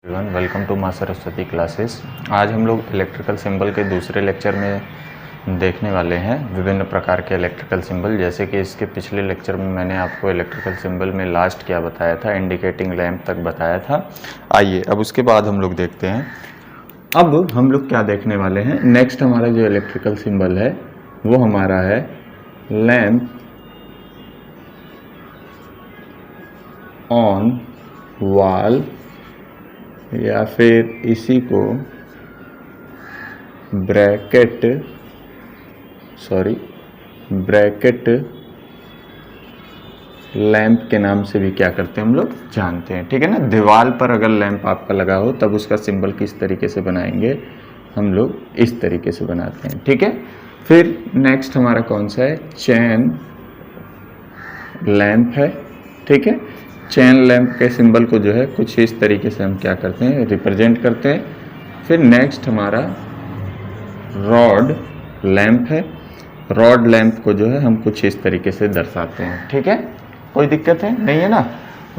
Welcome to माँ Saraswati classes. आज हम लोग इलेक्ट्रिकल सिंबल के दूसरे लेक्चर में देखने वाले हैं विभिन्न प्रकार के इलेक्ट्रिकल सिंबल। जैसे कि इसके पिछले लेक्चर में मैंने आपको इलेक्ट्रिकल सिंबल में लास्ट क्या बताया था, इंडिकेटिंग लैंप तक बताया था। आइए अब उसके बाद हम लोग देखते हैं। अब हम लोग क्या देखने वाले हैं, नेक्स्ट हमारा जो इलेक्ट्रिकल सिंबल है वो हमारा है लैंप ऑन वॉल, या फिर इसी को ब्रैकेट लैंप के नाम से भी क्या करते हैं हम लोग जानते हैं। ठीक है ना। दीवार पर अगर लैंप आपका लगा हो तब उसका सिंबल किस तरीके से बनाएंगे, हम लोग इस तरीके से बनाते हैं। ठीक है। फिर नेक्स्ट हमारा कौन सा है, चेन लैंप है। ठीक है। चेन लैंप के सिंबल को जो है कुछ इस तरीके से हम क्या करते हैं, रिप्रेजेंट करते हैं। फिर नेक्स्ट हमारा रॉड लैंप है। रॉड लैंप को जो है हम कुछ इस तरीके से दर्शाते हैं। ठीक है, कोई दिक्कत है नहीं है ना।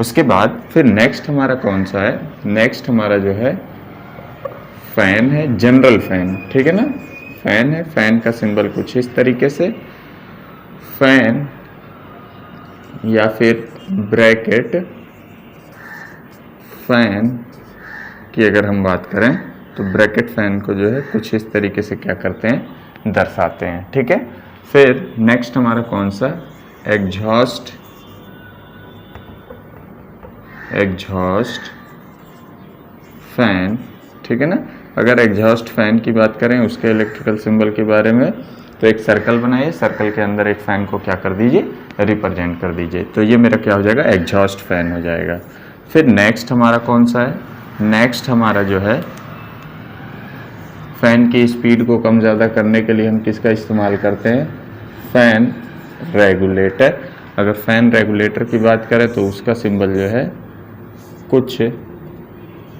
उसके बाद फिर नेक्स्ट हमारा कौन सा है, नेक्स्ट हमारा जो है फैन है, जनरल फैन। ठीक है ना, फैन है। फैन का सिंबल कुछ इस तरीके से, फैन या फिर ब्रैकेट फैन की अगर हम बात करें तो ब्रैकेट फैन को जो है कुछ इस तरीके से क्या करते हैं, दर्शाते हैं। ठीक है। फिर नेक्स्ट हमारा कौन सा, एग्जॉस्ट फैन। ठीक है ना। अगर एग्जॉस्ट फैन की बात करें उसके इलेक्ट्रिकल सिंबल के बारे में, तो एक सर्कल बनाइए, सर्कल के अंदर एक फैन को क्या कर दीजिए, रिप्रेजेंट कर दीजिए। तो ये मेरा क्या हो जाएगा, एग्जॉस्ट फैन हो जाएगा। फिर नेक्स्ट हमारा कौन सा है, नेक्स्ट हमारा जो है फैन की स्पीड को कम ज़्यादा करने के लिए हम किसका इस्तेमाल करते हैं, फैन रेगुलेटर। अगर फैन रेगुलेटर की बात करें तो उसका सिंबल जो है कुछ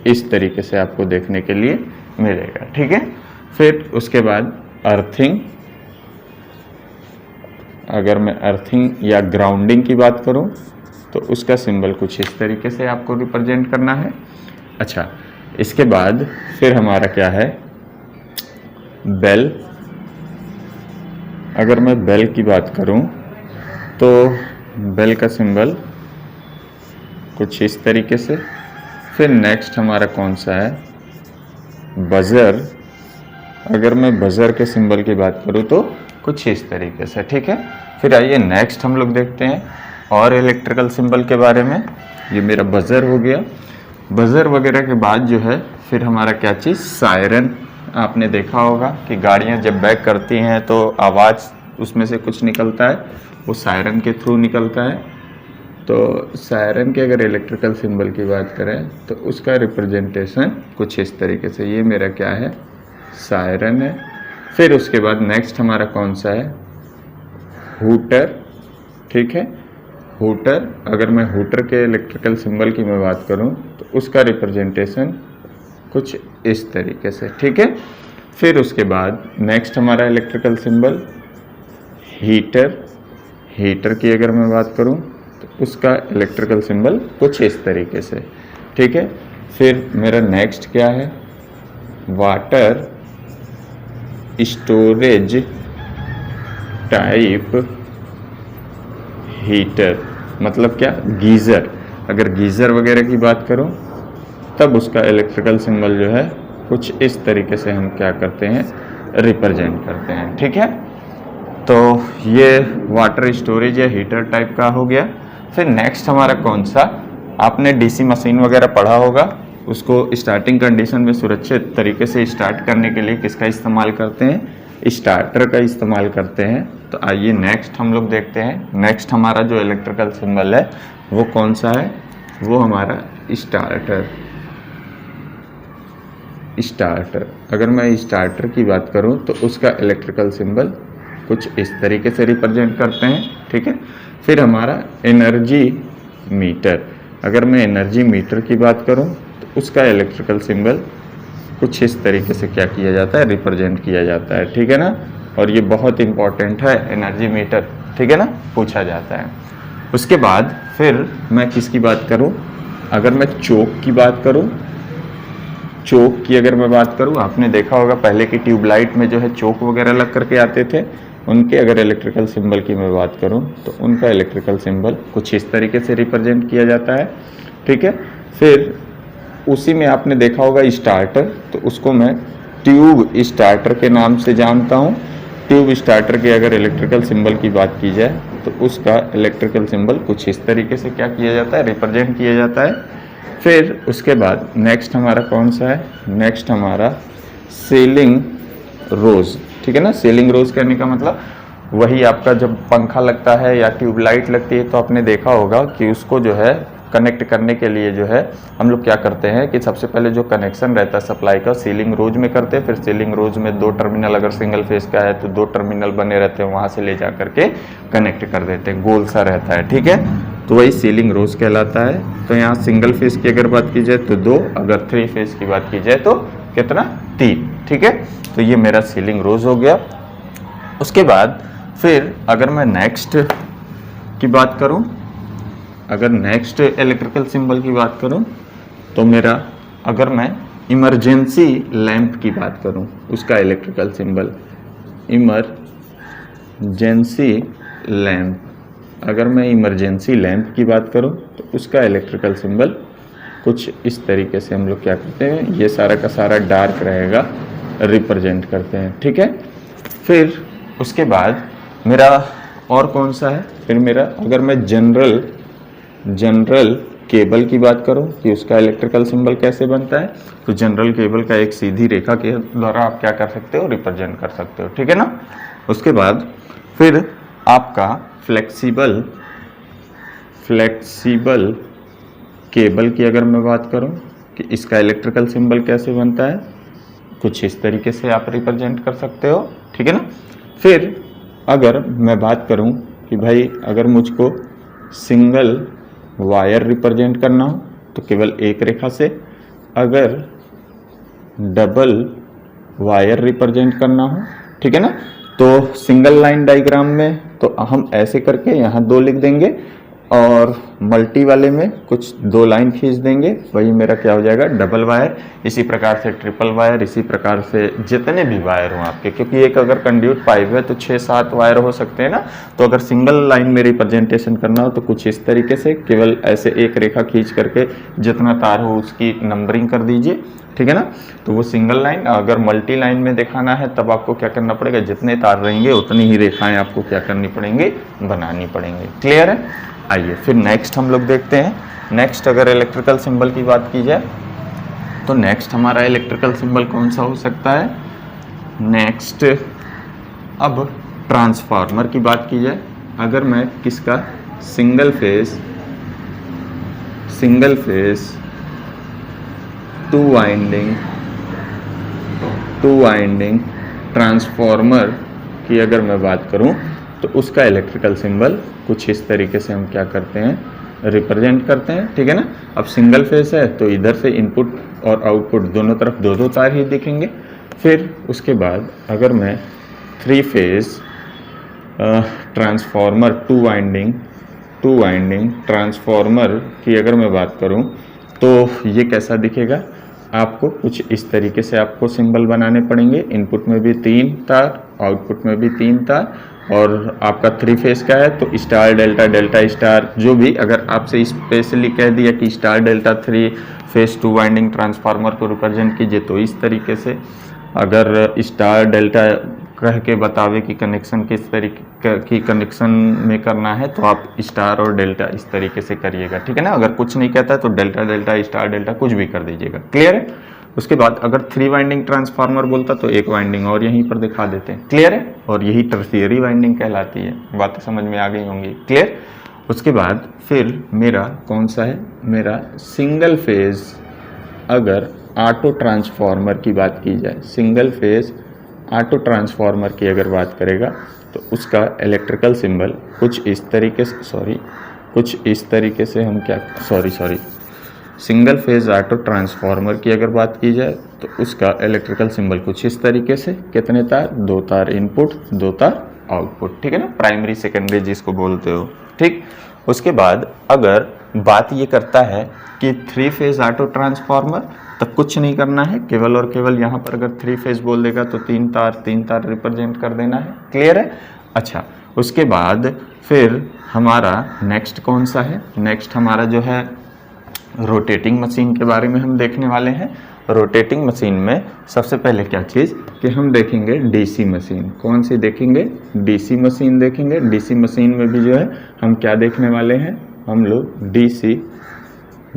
इस तरीके से आपको देखने के लिए मिलेगा। ठीक है। फिर उसके बाद अर्थिंग। अगर मैं अर्थिंग या ग्राउंडिंग की बात करूं तो उसका सिंबल कुछ इस तरीके से आपको रिप्रेजेंट करना है। अच्छा, इसके बाद फिर हमारा क्या है, बेल। अगर मैं बेल की बात करूं तो बेल का सिंबल कुछ इस तरीके से। फिर नेक्स्ट हमारा कौन सा है, बजर। अगर मैं बजर के सिंबल की बात करूं तो कुछ इस तरीके से। ठीक है। फिर आइए नेक्स्ट हम लोग देखते हैं और इलेक्ट्रिकल सिंबल के बारे में। ये मेरा बजर हो गया। बजर वगैरह के बाद जो है फिर हमारा क्या चीज़, सायरन। आपने देखा होगा कि गाड़ियां जब बैक करती हैं तो आवाज़ उसमें से कुछ निकलता है, वो सायरन के थ्रू निकलता है। तो सायरन के अगर इलेक्ट्रिकल सिंबल की बात करें तो उसका रिप्रेजेंटेशन कुछ इस तरीके से, ये मेरा क्या है, सायरन है। फिर उसके बाद नेक्स्ट हमारा कौन सा है, हूटर। ठीक है। हूटर, अगर मैं हूटर के इलेक्ट्रिकल सिंबल की मैं बात करूं तो उसका रिप्रेजेंटेशन कुछ इस तरीके से। ठीक है। फिर उसके बाद नेक्स्ट हमारा इलेक्ट्रिकल सिंबल हीटर। हीटर की अगर मैं बात करूं तो उसका इलेक्ट्रिकल सिंबल कुछ इस तरीके से। ठीक है। फिर मेरा नेक्स्ट क्या है, वाटर स्टोरेज टाइप हीटर। मतलब क्या, गीज़र। अगर गीज़र वगैरह की बात करूं तब उसका इलेक्ट्रिकल सिंबल जो है कुछ इस तरीके से हम क्या करते हैं, रिप्रेजेंट करते हैं। ठीक है। तो ये वाटर स्टोरेज या हीटर टाइप का हो गया। फिर नेक्स्ट हमारा कौन सा, आपने डीसी मशीन वगैरह पढ़ा होगा, उसको स्टार्टिंग कंडीशन में सुरक्षित तरीके से स्टार्ट करने के लिए किसका इस्तेमाल करते हैं, स्टार्टर का इस्तेमाल करते हैं। तो आइए नेक्स्ट हम लोग देखते हैं। नेक्स्ट हमारा जो इलेक्ट्रिकल सिंबल है वो कौन सा है, वो हमारा स्टार्टर। अगर मैं स्टार्टर की बात करूं तो उसका इलेक्ट्रिकल सिंबल कुछ इस तरीके से रिप्रेजेंट करते हैं। ठीक है। फिर हमारा एनर्जी मीटर। अगर मैं एनर्जी मीटर की बात करूं तो उसका इलेक्ट्रिकल सिंबल कुछ इस तरीके से क्या किया जाता है, रिप्रेजेंट किया जाता है। ठीक है ना। और ये बहुत इंपॉर्टेंट है एनर्जी मीटर। ठीक है ना, पूछा जाता है। उसके बाद फिर मैं किसकी बात करूं, अगर मैं चोक की बात करूं चोक की अगर मैं बात करूं, आपने देखा होगा पहले की ट्यूबलाइट में जो है चोक वगैरह लग करके आते थे, उनके अगर इलेक्ट्रिकल सिंबल की मैं बात करूं तो उनका इलेक्ट्रिकल सिंबल कुछ इस तरीके से रिप्रेजेंट किया जाता है। ठीक है, फिर उसी में आपने देखा होगा स्टार्टर, तो उसको मैं ट्यूब स्टार्टर के नाम से जानता हूँ। ट्यूब स्टार्टर के अगर इलेक्ट्रिकल सिंबल की बात की जाए तो उसका इलेक्ट्रिकल सिंबल कुछ इस तरीके से क्या किया जाता है, रिप्रेजेंट किया जाता है। फिर उसके बाद नेक्स्ट हमारा कौन सा है, नेक्स्ट हमारा सीलिंग रोज। ठीक है ना, सीलिंग रोज कहने का मतलब वही आपका जब पंखा लगता है या ट्यूबलाइट लगती है तो आपने देखा होगा कि उसको जो है कनेक्ट करने के लिए जो है हम लोग क्या करते हैं कि सबसे पहले जो कनेक्शन रहता है सप्लाई का सीलिंग रोज में करते हैं। फिर सीलिंग रोज में 2 टर्मिनल अगर सिंगल फेज का है तो 2 टर्मिनल बने रहते हैं, वहाँ से ले जा करके कनेक्ट कर देते हैं, गोल सा रहता है। ठीक है, तो वही सीलिंग रोज कहलाता है। तो यहाँ सिंगल फेज की अगर बात की जाए तो 2, अगर 3 फेज की बात की जाए तो कितना, 3। ठीक है, तो ये मेरा सीलिंग रोज हो गया। उसके बाद फिर अगर मैं नेक्स्ट की बात करूं, अगर नेक्स्ट इलेक्ट्रिकल सिंबल की बात करूं तो मेरा, अगर मैं इमरजेंसी लैंप की बात करूं, उसका इलेक्ट्रिकल सिंबल इमरजेंसी लैंप, अगर मैं इमरजेंसी लैंप की बात करूं तो उसका इलेक्ट्रिकल सिंबल कुछ इस तरीके से हम लोग क्या करते हैं, ये सारा का सारा डार्क रहेगा, रिप्रेजेंट करते हैं। ठीक है, फिर उसके बाद मेरा और कौन सा है, फिर मेरा अगर मैं जनरल केबल की बात करूं कि उसका इलेक्ट्रिकल सिंबल कैसे बनता है, तो जनरल केबल का एक सीधी रेखा के द्वारा आप क्या कर सकते हो, रिप्रेजेंट कर सकते हो। ठीक है ना, उसके बाद फिर आपका फ्लेक्सिबल केबल की अगर मैं बात करूं कि इसका इलेक्ट्रिकल सिंबल कैसे बनता है, कुछ इस तरीके से आप रिप्रेजेंट कर सकते हो। ठीक है ना, फिर अगर मैं बात करूं कि भाई अगर मुझको सिंगल वायर रिप्रेजेंट करना हो तो केवल एक रेखा से, अगर डबल वायर रिप्रेजेंट करना हो, ठीक है ना, तो सिंगल लाइन डायग्राम में तो हम ऐसे करके यहाँ 2 लिख देंगे और मल्टी वाले में कुछ 2 लाइन खींच देंगे, वही मेरा क्या हो जाएगा, डबल वायर। इसी प्रकार से ट्रिपल वायर, इसी प्रकार से जितने भी वायर हों आपके, क्योंकि एक अगर कंड्यूट पाइप है तो 6-7 वायर हो सकते हैं ना, तो अगर सिंगल लाइन में रिप्रेजेंटेशन करना हो तो कुछ इस तरीके से केवल ऐसे एक रेखा खींच करके जितना तार हो उसकी नंबरिंग कर दीजिए। ठीक है ना, तो वो सिंगल लाइन। अगर मल्टी लाइन में दिखाना है तब आपको क्या करना पड़ेगा, जितने तार रहेंगे उतनी ही रेखाएं आपको क्या करनी पड़ेंगी, बनानी पड़ेंगी। क्लियर है, आइए फिर नेक्स्ट हम लोग देखते हैं। नेक्स्ट अगर इलेक्ट्रिकल सिंबल की बात की जाए तो नेक्स्ट हमारा इलेक्ट्रिकल सिंबल कौन सा हो सकता है, नेक्स्ट अब ट्रांसफार्मर की बात की जाए, अगर मैं किसका single phase two winding transformer की अगर मैं बात करूं तो उसका इलेक्ट्रिकल सिंबल कुछ इस तरीके से हम क्या करते हैं, रिप्रेजेंट करते हैं। ठीक है ना, अब सिंगल फेज है तो इधर से इनपुट और आउटपुट दोनों तरफ 2-2 तार ही दिखेंगे। फिर उसके बाद अगर मैं 3 phase transformer two winding transformer की अगर मैं बात करूं तो ये कैसा दिखेगा, आपको कुछ इस तरीके से आपको सिंबल बनाने पड़ेंगे। इनपुट में भी 3 तार, आउटपुट में भी 3 तार, और आपका 3 फेज का है तो स्टार डेल्टा डेल्टा स्टार, जो भी अगर आपसे स्पेशली कह दिया कि star delta 3 phase two winding transformer को रिप्रेजेंट कीजिए तो इस तरीके से, अगर स्टार डेल्टा कह के बतावे कि कनेक्शन किस तरीके की कनेक्शन में करना है तो आप स्टार और डेल्टा इस तरीके से करिएगा। ठीक है ना, अगर कुछ नहीं कहता है तो डेल्टा डेल्टा स्टार डेल्टा कुछ भी कर दीजिएगा। क्लियर है, उसके बाद अगर 3 वाइंडिंग ट्रांसफार्मर बोलता तो एक वाइंडिंग और यहीं पर दिखा देते हैं। क्लियर है, और यही टर्शियरी वाइंडिंग कहलाती है। बातें समझ में आ गई होंगी। क्लियर, उसके बाद फिर मेरा कौन सा है, मेरा सिंगल फेज अगर ऑटो ट्रांसफार्मर की बात की जाए, सिंगल फेज ऑटो ट्रांसफार्मर की अगर बात करेगा तो उसका इलेक्ट्रिकल सिंबल कुछ इस तरीके से हम क्या सिंगल फेज ऑटो ट्रांसफार्मर की अगर बात की जाए तो उसका इलेक्ट्रिकल सिंबल कुछ इस तरीके से, कितने तार, 2 तार इनपुट 2 तार आउटपुट। ठीक है ना, प्राइमरी सेकेंडरी जिसको बोलते हो। ठीक, उसके बाद अगर बात ये करता है कि 3 फेज ऑटो ट्रांसफार्मर, तो कुछ नहीं करना है, केवल और केवल यहाँ पर अगर 3 फेज बोल देगा तो 3 तार रिप्रेजेंट कर देना है। क्लियर है? अच्छा, उसके बाद फिर हमारा नेक्स्ट कौन सा है? नेक्स्ट हमारा जो है रोटेटिंग मशीन के बारे में हम देखने वाले हैं। रोटेटिंग मशीन में सबसे पहले क्या चीज़ कि हम देखेंगे डीसी मशीन। कौन सी देखेंगे? डीसी मशीन देखेंगे। डीसी मशीन में भी जो है हम क्या देखने वाले हैं? हम लोग डीसी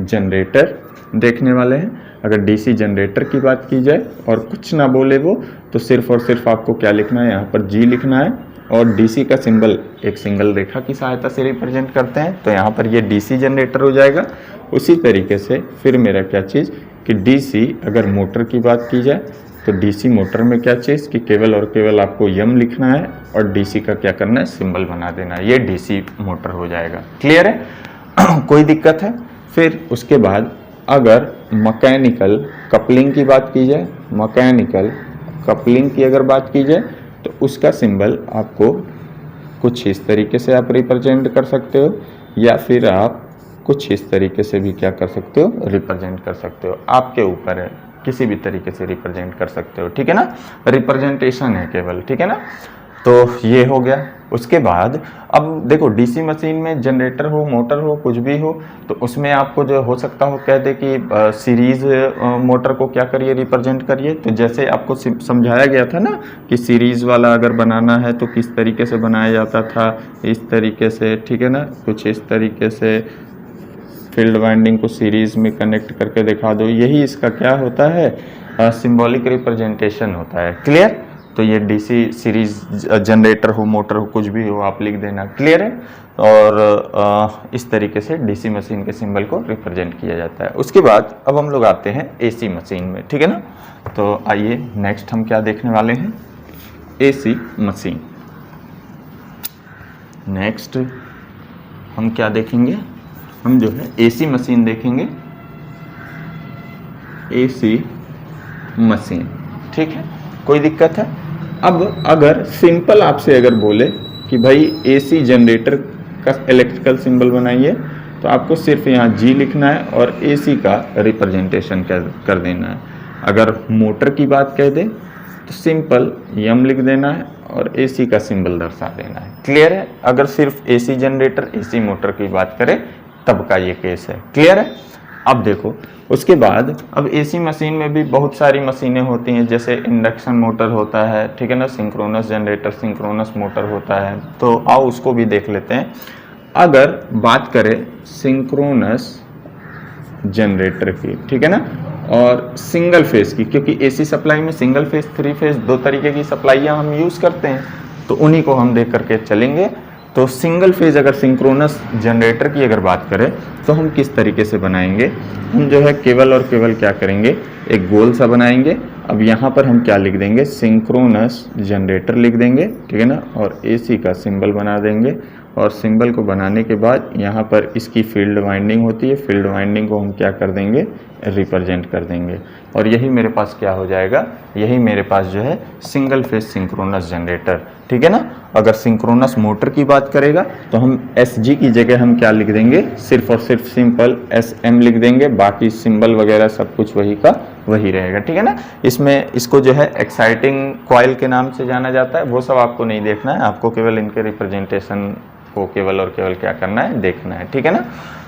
जनरेटर देखने वाले हैं। अगर डीसी जनरेटर की बात की जाए और कुछ ना बोले वो, तो सिर्फ और सिर्फ आपको क्या लिखना है? यहाँ पर जी लिखना है और डीसी का सिंबल एक सिंगल रेखा की सहायता से रिप्रेजेंट करते हैं, तो यहाँ पर ये डीसी जनरेटर हो जाएगा। उसी तरीके से फिर मेरा क्या चीज़ कि डीसी अगर मोटर की बात की जाए तो डीसी मोटर में क्या चीज़ कि केवल और केवल आपको यम लिखना है और डीसी का क्या करना है? सिंबल बना देना है। ये डीसी मोटर हो जाएगा। क्लियर है? कोई दिक्कत है? फिर उसके बाद अगर मैकेनिकल कपलिंग की बात की जाए, मैकेनिकल कपलिंग की अगर बात की जाए तो उसका सिंबल आपको कुछ इस तरीके से आप रिप्रेजेंट कर सकते हो, या फिर आप कुछ इस तरीके से भी क्या कर सकते हो? रिप्रेजेंट कर सकते हो। आपके ऊपर है, किसी भी तरीके से रिप्रेजेंट कर सकते हो। ठीक है ना? रिप्रेजेंटेशन है केवल। ठीक है ना? तो ये हो गया। उसके बाद अब देखो डीसी मशीन में जनरेटर हो, मोटर हो, कुछ भी हो, तो उसमें आपको जो हो सकता हो कह दे कि सीरीज मोटर को क्या करिए? रिप्रेजेंट करिए। तो जैसे आपको समझाया गया था ना कि सीरीज वाला अगर बनाना है तो किस तरीके से बनाया जाता था, इस तरीके से। ठीक है ना? कुछ इस तरीके से फील्ड वाइंडिंग को सीरीज में कनेक्ट करके दिखा दो। यही इसका क्या होता है? सिंबॉलिक रिप्रेजेंटेशन होता है। क्लियर? तो ये डीसी सीरीज जनरेटर हो, मोटर हो, कुछ भी हो, आप लिख देना। क्लियर है? और इस तरीके से डीसी मशीन के सिंबल को रिप्रेजेंट किया जाता है। उसके बाद अब हम लोग आते हैं एसी मशीन में। ठीक है ना? तो आइए नेक्स्ट हम क्या देखने वाले हैं? AC machine. नेक्स्ट हम क्या देखेंगे? हम जो है एसी मशीन देखेंगे। AC machine. ठीक है? कोई दिक्कत है? अब अगर सिंपल आपसे अगर बोले कि भाई एसी जनरेटर का इलेक्ट्रिकल सिंबल बनाइए, तो आपको सिर्फ यहाँ जी लिखना है और एसी का रिप्रेजेंटेशन कर देना है। अगर मोटर की बात कह दे तो सिंपल यम लिख देना है और एसी का सिंबल दर्शा देना है। क्लियर है? अगर सिर्फ एसी जनरेटर, एसी मोटर की बात करें तब का ये केस है। क्लियर है? अब देखो उसके बाद अब एसी मशीन में भी बहुत सारी मशीनें होती हैं, जैसे इंडक्शन मोटर होता है। ठीक है ना? सिंक्रोनस जनरेटर, सिंक्रोनस मोटर होता है। तो आओ उसको भी देख लेते हैं। अगर बात करें सिंक्रोनस जनरेटर की, ठीक है ना, और सिंगल फेज की, क्योंकि एसी सप्लाई में सिंगल फेज, 3 फेज, दो तरीके की सप्लाइयाँ हम यूज़ करते हैं, तो उन्हीं को हम देख करके चलेंगे। तो सिंगल फेज अगर सिंक्रोनस जनरेटर की अगर बात करें तो हम किस तरीके से बनाएंगे? हम जो है केवल और केवल क्या करेंगे? एक गोल सा बनाएंगे। अब यहाँ पर हम क्या लिख देंगे? सिंक्रोनस जनरेटर लिख देंगे। ठीक है ना? और एसी का सिंबल बना देंगे। और सिंबल को बनाने के बाद यहाँ पर इसकी फील्ड वाइंडिंग होती है, फील्ड वाइंडिंग को हम क्या कर देंगे? रिप्रेजेंट कर देंगे। और यही मेरे पास क्या हो जाएगा? यही मेरे पास जो है सिंगल फेज सिंक्रोनस जनरेटर। ठीक है ना? अगर सिंक्रोनस मोटर की बात करेगा तो हम SG की जगह हम क्या लिख देंगे? सिर्फ और सिर्फ सिंपल SM लिख देंगे। बाकी सिंबल वगैरह सब कुछ वही का वही रहेगा। ठीक है ना? इसमें इसको जो है एक्साइटिंग कॉइल के नाम से जाना जाता है। वो सब आपको नहीं देखना है, आपको केवल इनके रिप्रेजेंटेशन को केवल और केवल क्या करना है? देखना है। ठीक है ना?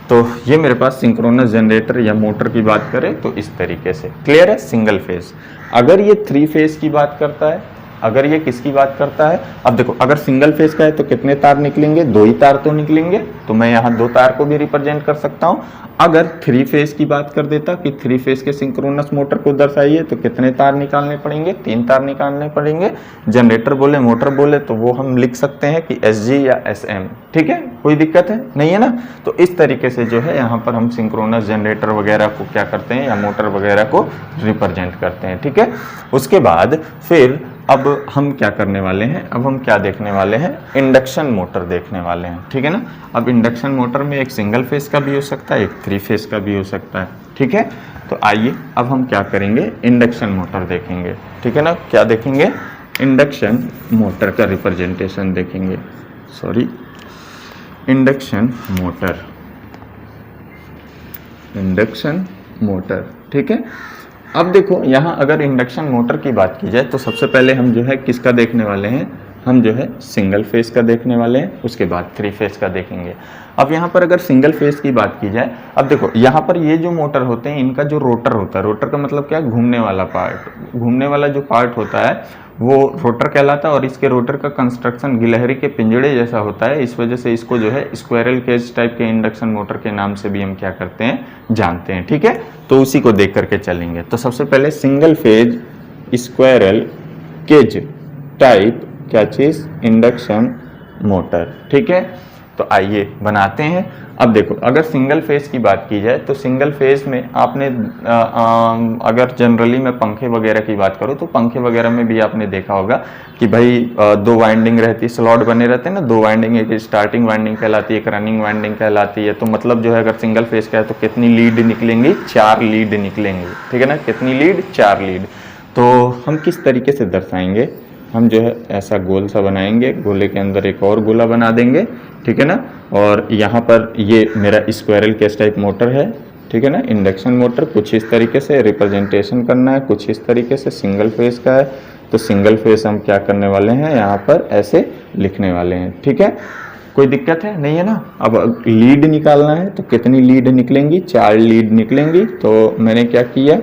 तो ये मेरे पास सिंक्रोनस जनरेटर या मोटर की बात करें तो इस तरीके से। क्लियर है? Single phase. अगर ये 3 फेज की बात करता है, अगर ये किसकी बात करता है? अब देखो अगर सिंगल फेज का है तो कितने तार निकलेंगे? 2 ही तार तो निकलेंगे, तो मैं यहाँ 2 तार को भी रिप्रेजेंट कर सकता हूँ। अगर 3 फेज की बात कर देता कि 3 फेज के सिंक्रोनस मोटर को दर्शाइए, तो कितने तार निकालने पड़ेंगे? 3 तार निकालने पड़ेंगे। जनरेटर बोले, मोटर बोले, तो वो हम लिख सकते हैं कि SG या SM। ठीक है? कोई दिक्कत है? नहीं है ना? तो इस तरीके से जो है यहाँ पर हम सिंक्रोनस जनरेटर वगैरह को क्या करते हैं, या मोटर वगैरह को रिप्रेजेंट करते हैं। ठीक है? उसके बाद फिर अब हम क्या करने वाले हैं? अब हम क्या देखने वाले हैं? इंडक्शन मोटर देखने वाले हैं। ठीक है ना? अब इंडक्शन मोटर में एक सिंगल फेज का भी हो सकता है, एक 3 फेज का भी हो सकता है। ठीक है? तो आइए अब हम क्या करेंगे? इंडक्शन मोटर देखेंगे। ठीक है ना? क्या देखेंगे? इंडक्शन मोटर का रिप्रेजेंटेशन देखेंगे। Sorry, induction motor, induction motor, ठीक है। अब देखो यहाँ अगर इंडक्शन मोटर की बात की जाए तो सबसे पहले हम जो है किसका देखने वाले हैं, हम जो है सिंगल फेस का देखने वाले हैं, उसके बाद 3 फेस का देखेंगे। अब यहाँ पर अगर सिंगल फेस की बात की जाए, अब देखो यहाँ पर ये जो मोटर होते हैं इनका जो रोटर होता है, रोटर का मतलब क्या है, घूमने वाला पार्ट, घूमने वाला जो पार्ट होता है वो रोटर कहलाता है। और इसके रोटर का कंस्ट्रक्शन गिलहरी के पिंजड़े जैसा होता है, इस वजह से इसको जो है स्क्वायरल केज टाइप के इंडक्शन मोटर के नाम से भी हम क्या करते हैं, जानते हैं, ठीक है। तो उसी को देख करके चलेंगे। तो सबसे पहले single phase squirrel cage type क्या चीज, इंडक्शन मोटर, ठीक है। तो आइए बनाते हैं। अब देखो अगर सिंगल फेज की बात की जाए तो सिंगल फेज में आपने अगर जनरली मैं पंखे वगैरह की बात करूँ तो पंखे वगैरह में भी आपने देखा होगा कि भाई 2 वाइंडिंग रहती है, स्लॉट बने रहते हैं ना, 2 वाइंडिंग, एक स्टार्टिंग वाइंडिंग कहलाती है, एक रनिंग वाइंडिंग कहलाती है। तो मतलब जो है अगर सिंगल फेज का है तो कितनी लीड निकलेंगी, 4 लीड निकलेंगी, ठीक है ना। कितनी लीड, 4 लीड। तो हम किस तरीके से दर्शाएंगे, हम जो है ऐसा गोल सा बनाएंगे, गोले के अंदर एक और गोला बना देंगे, ठीक है ना। और यहाँ पर ये मेरा स्क्वायरल केज टाइप मोटर है, ठीक है ना, इंडक्शन मोटर। कुछ इस तरीके से रिप्रेजेंटेशन करना है, कुछ इस तरीके से सिंगल फेज का है। तो सिंगल फेज हम क्या करने वाले हैं, यहाँ पर ऐसे लिखने वाले हैं, ठीक है। कोई दिक्कत है नहीं है ना। अब लीड निकालना है तो कितनी लीड निकलेंगी, 4 लीड निकलेंगी। तो मैंने क्या किया,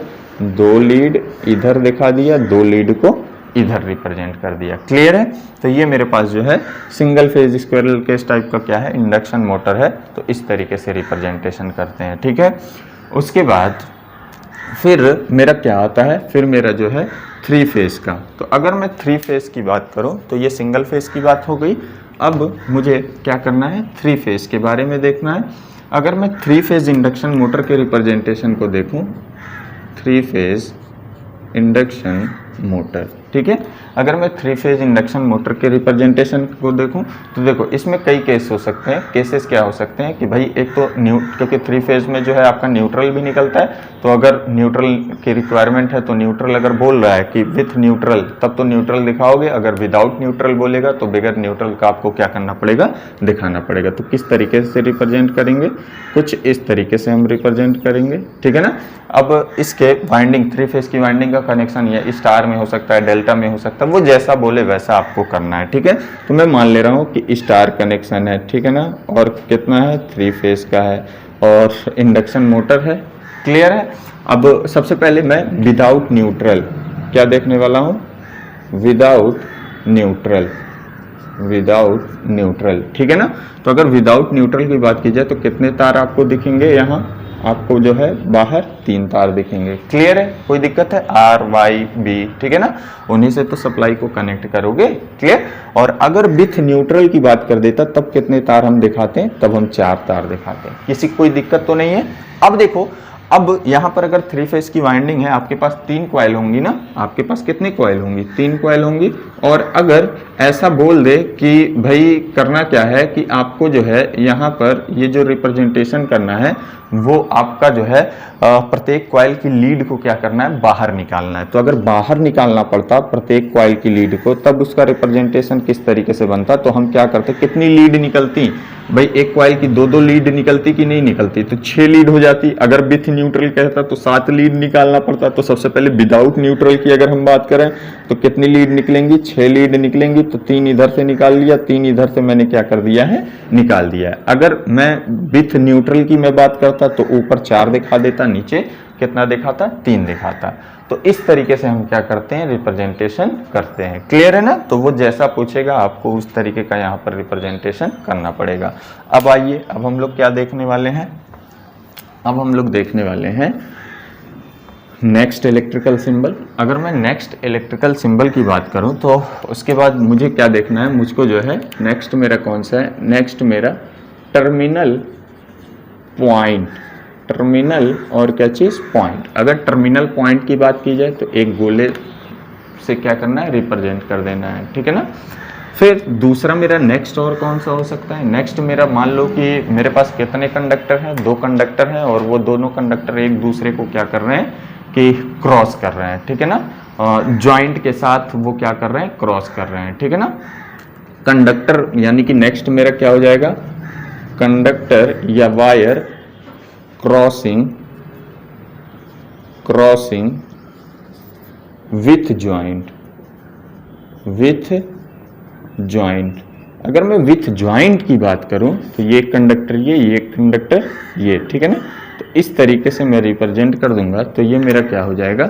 2 लीड इधर दिखा दिया, 2 लीड को इधर रिप्रेजेंट कर दिया। क्लियर है। तो ये मेरे पास जो है single phase squirrel cage type का क्या है, इंडक्शन मोटर है। तो इस तरीके से रिप्रेजेंटेशन करते हैं, ठीक है। उसके बाद फिर मेरा क्या आता है, फिर मेरा जो है 3 फेज का। तो अगर मैं 3 फेज की बात करूं तो ये सिंगल फेज की बात हो गई। अब मुझे क्या करना है, 3 फेज के बारे में देखना है। अगर मैं 3 फेज इंडक्शन मोटर के रिप्रेजेंटेशन को देखूं, 3 फेज इंडक्शन मोटर, ठीक है। अगर मैं 3 फेज इंडक्शन मोटर के रिप्रेजेंटेशन को देखूं तो देखो इसमें कई केस हो सकते हैं। केसेस क्या हो सकते हैं कि भाई एक तो क्योंकि 3 फेज में जो है आपका न्यूट्रल भी निकलता है, तो अगर न्यूट्रल की रिक्वायरमेंट है तो न्यूट्रल अगर बोल रहा है कि विथ न्यूट्रल, तब तो न्यूट्रल दिखाओगे। अगर विदाउट न्यूट्रल बोलेगा तो बगैर न्यूट्रल का आपको क्या करना पड़ेगा, दिखाना पड़ेगा। तो किस तरीके से रिप्रेजेंट करेंगे, कुछ इस तरीके से हम रिप्रेजेंट करेंगे, ठीक है ना। अब इसके वाइंडिंग, 3 फेज की वाइंडिंग का कनेक्शन या स्टार में हो सकता है, डेल्टा में हो सकता है, वो जैसा बोले वैसा आपको करना है, ठीक है। तो मैं मान ले रहा हूँ कि स्टार कनेक्शन है, ठीक है ना, और कितना है, 3 फेज का है और इंडक्शन मोटर है। क्लियर है। अब सबसे पहले मैं विदाउट न्यूट्रल क्या देखने वाला हूँ, विदाउट न्यूट्रल, विदाउट न्यूट्रल, ठीक है ना। तो अगर विदाउट न्यूट्रल की बात की जाए तो कितने तार आपको दिखेंगे, यहाँ आपको जो है बाहर 3 तार दिखेंगे। क्लियर है, कोई दिक्कत है, R, Y, B, ठीक है ना, उन्हीं से तो सप्लाई को कनेक्ट करोगे। क्लियर। और अगर विथ न्यूट्रल की बात कर देता तब कितने तार हम दिखाते हैं, तब हम 4 तार दिखाते हैं। किसी कोई दिक्कत तो नहीं है। अब देखो, अब यहाँ पर अगर 3 फेज की वाइंडिंग है, आपके पास 3 कॉइल होंगी ना, आपके पास कितनी कॉइल होंगी, 3 कॉइल होंगी। और अगर ऐसा बोल दे कि भाई करना क्या है कि आपको जो है यहाँ पर ये जो रिप्रेजेंटेशन करना है वो आपका जो है प्रत्येक कॉइल की लीड को क्या करना है, बाहर निकालना है। तो अगर बाहर निकालना पड़ता प्रत्येक कॉइल की लीड को, तब उसका रिप्रेजेंटेशन किस तरीके से बनता। तो हम क्या करते, कितनी लीड निकलती भाई, एक कॉइल की 2-2 लीड निकलती कि नहीं निकलती, तो 6 लीड हो जाती। अगर विथ न्यूट्रल कहता तो 7 लीड निकालना पड़ता। तो सबसे पहले विदाउट न्यूट्रल की अगर हम बात करें तो कितनी लीड निकलेंगी, 6 लीड निकलेंगी। तो 3 इधर से निकाल लिया, 3 इधर से मैंने क्या कर दिया है, निकाल दिया है। अगर मैं विथ न्यूट्रल की मैं बात करता तो ऊपर 4 दिखा देता, नीचे कितना दिखाता, 3 दिखाता। तो इस तरीके से हम क्या करते हैं, रिप्रेजेंटेशन करते हैं। क्लियर है ना। तो वो जैसा पूछेगा आपको उस तरीके का यहाँ पर रिप्रेजेंटेशन करना पड़ेगा। अब आइए, अब हम लोग क्या देखने वाले हैं, अब हम लोग देखने वाले हैं नेक्स्ट इलेक्ट्रिकल सिंबल। अगर मैं नेक्स्ट इलेक्ट्रिकल सिंबल की बात करूं तो उसके बाद मुझे क्या देखना है, मुझको जो है नेक्स्ट मेरा कौन सा है, नेक्स्ट मेरा टर्मिनल पॉइंट, टर्मिनल और क्या चीज़, पॉइंट। अगर टर्मिनल पॉइंट की बात की जाए तो एक गोले से क्या करना है, रिप्रेजेंट कर देना है, ठीक है ना। फिर दूसरा मेरा नेक्स्ट और कौन सा हो सकता है, नेक्स्ट मेरा मान लो कि मेरे पास कितने कंडक्टर हैं, 2 कंडक्टर हैं और वो दोनों कंडक्टर एक दूसरे को क्या कर रहे हैं कि क्रॉस कर रहे हैं, ठीक है ना। जॉइंट के साथ वो क्या कर रहे हैं, क्रॉस कर रहे हैं, ठीक है ना। कंडक्टर यानी कि नेक्स्ट मेरा क्या हो जाएगा, कंडक्टर या वायर क्रॉसिंग विथ ज्वाइंट। अगर मैं विथ ज्वाइंट की बात करूं तो ये कंडक्टर ये कंडक्टर ये, ठीक है ना। तो इस तरीके से मैं रिप्रेजेंट कर दूंगा तो ये मेरा क्या हो जाएगा,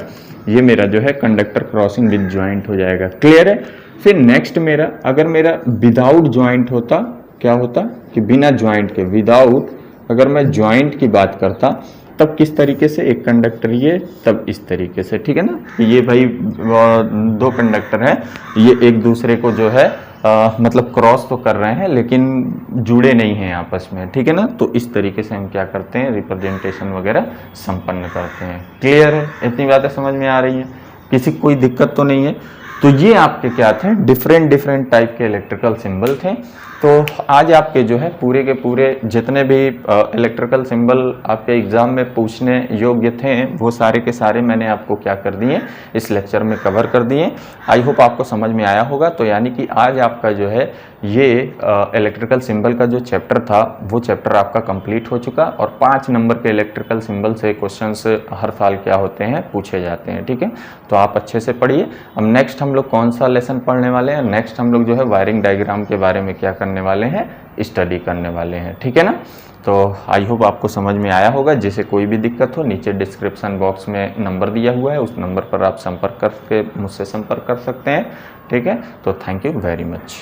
ये मेरा जो है कंडक्टर क्रॉसिंग विद ज्वाइंट हो जाएगा। क्लियर है। फिर नेक्स्ट मेरा, अगर मेरा विदाउट ज्वाइंट होता, क्या होता कि बिना ज्वाइंट के, विदाउट, अगर मैं ज्वाइंट की बात करता तब किस तरीके से, एक कंडक्टर ये, तब इस तरीके से, ठीक है ना। ये भाई दो कंडक्टर हैं, ये एक दूसरे को जो है मतलब क्रॉस तो कर रहे हैं लेकिन जुड़े नहीं हैं आपस में, ठीक है ना। तो इस तरीके से हम क्या करते हैं, रिप्रेजेंटेशन वगैरह संपन्न करते हैं। क्लियर है, इतनी बातें समझ में आ रही हैं, किसी कोई दिक्कत तो नहीं है। तो ये आपके क्या थे, डिफरेंट टाइप के इलेक्ट्रिकल सिंबल थे। तो आज आपके जो है पूरे के पूरे जितने भी इलेक्ट्रिकल सिंबल आपके एग्जाम में पूछने योग्य थे वो सारे के सारे मैंने आपको क्या कर दिए, इस लेक्चर में कवर कर दिए। आई होप आपको समझ में आया होगा। तो यानी कि आज आपका जो है ये इलेक्ट्रिकल सिंबल का जो चैप्टर था वो चैप्टर आपका कंप्लीट हो चुका, और 5 नंबर के इलेक्ट्रिकल सिंबल से क्वेश्चंस हर साल क्या होते हैं, पूछे जाते हैं, ठीक है। तो आप अच्छे से पढ़िए। अब नेक्स्ट हम लोग कौन सा लेसन पढ़ने वाले हैं, नेक्स्ट हम लोग जो है वायरिंग डायग्राम के बारे में क्या करने वाले हैं, स्टडी करने वाले हैं, ठीक है ना। तो आई होप आपको समझ में आया होगा। जैसे कोई भी दिक्कत हो नीचे डिस्क्रिप्शन बॉक्स में नंबर दिया हुआ है, उस नंबर पर आप संपर्क करके मुझसे संपर्क कर सकते हैं, ठीक है। तो थैंक यू वेरी मच।